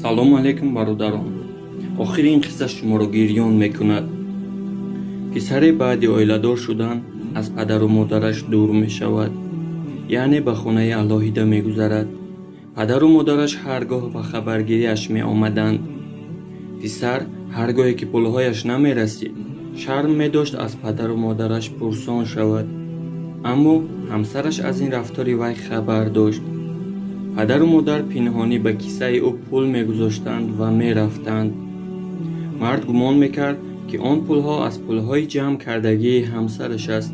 салому алейкум бародарон. охир ин қисса шуморо гирён мекунад. писаре баъди оиладор шудан аз падару модараш дур мешавад, яъне ба хонаи алоҳида мегузарад. падару модараш ҳар гоҳ ба хабаргириаш меомаданд. писар ҳар гоҳе ки пулҳояш намерасид, шарм медошт аз падару модараш пурсон шавад. аммо ҳамсараш аз ин рафтори вай хабар дошт. падару модар пинҳонӣ ба киссаи ӯ пул мегузоштанд ва мерафтанд. мард гумон мекард ки он пулҳо аз пулҳои ҷамъ кардагии ҳамсараш аст.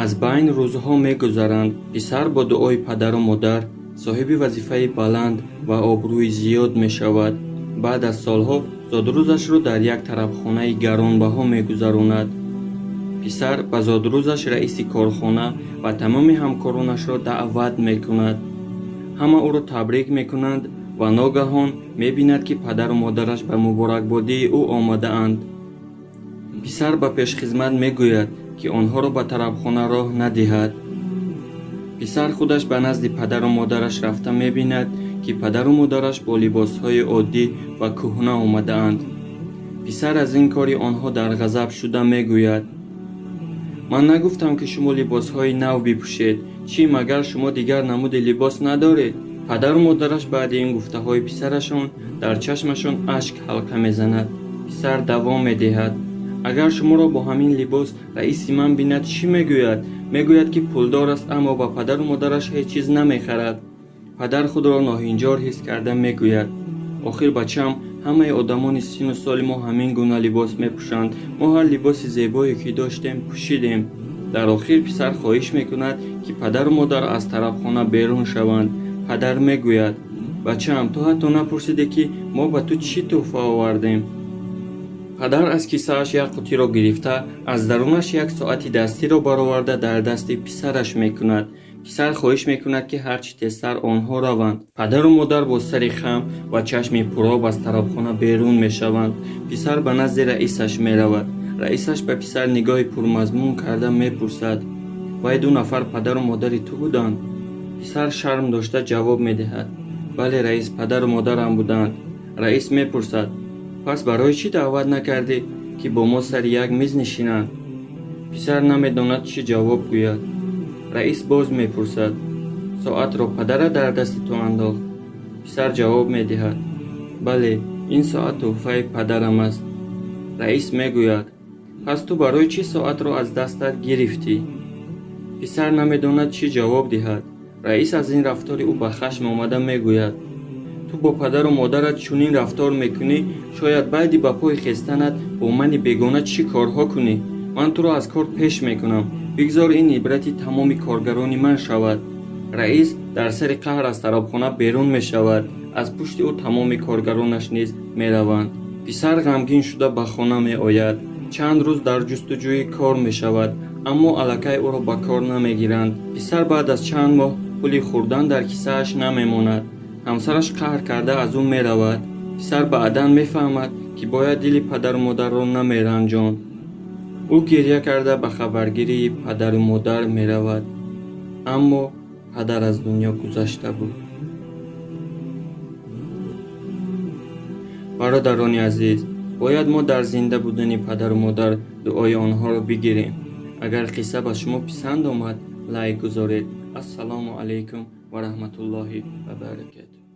аз байн рӯзҳо мегузаранд. писар бо дуои падару модар соҳиби вазифаи баланд ва обрӯи зиёд мешавад. баъд аз солҳо зодрӯзашро дар як тарабхонаи гаронбаҳо мегузаронад. писар ба зодрӯзаш раиси корхона ва тамоми ҳамкоронашро даъват мекунад. ҳама ӯро табрик мекунанд ва ногаҳон мебинад ки падару модараш ба муборакбодии ӯ омадаанд. писар ба пешхизмат мегӯяд ки онҳоро ба тарабхона роҳ надиҳад. писар худаш ба назди падару модараш рафта мебинад ки падару модараш бо либосҳои оддӣ ва кӯҳна омадаанд. писар аз ин кори онҳо дар ғазаб шуда мегӯяд: ман нагуфтам ки шумо либосҳои нав бипӯшед. чӣ, магар шумо дигар намуди либос надоред? падару модараш баъди ин гуфтаҳои писарашон дар чашмашон ашк ҳалқа мезанад. писар давом медиҳад: агар шуморо бо ҳамин либос раиси ман бинад, чӣ мегӯяд? мегӯяд ки пулдор аст, аммо ба падару мадараш ҳеҷ чиз намехарад. падар худро ноҳинҷор ҳис карда мегӯяд: охир бачам, ҳамаи одамони сину соли мо ҳамин гуна либос мепӯшанд. мо ҳар либоси зебое ки доштем пӯшидем. дар охир писар хоҳиш мекунад ки падару модар аз тарабхона берун шаванд. падар мегӯяд: бачам, ту ҳатто напурсидӣ ки мо ба ту чӣ тӯҳфа овардем. падар аз киссааш як қутиро гирифта, аз дарунаш як соати дастиро бароварда дар дасти писараш мекунад. писар хоҳиш мекунад ки ҳарчи тезтар онҳо раванд. падару модар бо сари хам ва чашми пуроб аз тарабхона берун мешаванд. писар ба назди раисаш меравад. раисаш ба писар нигоҳи пурмазмун карда мепурсад: вай ду нафар падару модари ту буданд? писар шарм дошта ҷавоб медиҳад: бале раис, падару модарам буданд. раис мепурсад: пас барои чӣ даъват накардӣ ки бо мо сари як миз нишинанд? писар намедонад чӣ ҷавоб гӯяд. раис боз мепурсад: соатро падарат дар дасти ту андохт? писар ҷавоб медиҳад: бале, ин соат тӯҳфаи падарам аст. раис мегӯяд: пас ту барои чӣ соатро аз дастат гирифтӣ? писар намедонад чӣ ҷавоб диҳад. раис аз ин рафтори ӯ ба хашм омада мегӯяд: ту бо падару модарат чунин рафтор мекунӣ, шояд баъди ба пои хестанат бо мани бегона чӣ корҳо кунӣ. ман туро аз кор пеш мекунам. бигзор ин ибрати тамоми коргарони ман шавад. раис дар сари қаҳр аз тарабхона берун мешавад. аз пушти ӯ тамоми коргаронаш низ мераванд. писар ғамгин шуда ба хона меояд. чанд рӯз дар ҷустуҷӯи кор мешавад, аммо аллакай ӯро ба кор намегиранд. писар баъд аз чанд моҳ пули хӯрдан дар киссааш намемонад. ҳамсараш қаҳр карда аз ӯ меравад. писар баъдан мефаҳмад ки бояд дили падару модарро намеранҷонд. ӯ гирья карда ба хабаргирии падару модар меравад. аммо падар аз дунё гузашта буд. бародарони азиз, бояд мо дар зинда будани падару модар дуои онҳоро бигирем. агар қисса ба шумо писанд омад, лайк гузоред. ассалому алайкум ва раҳматуллоҳи ва баракатуҳ.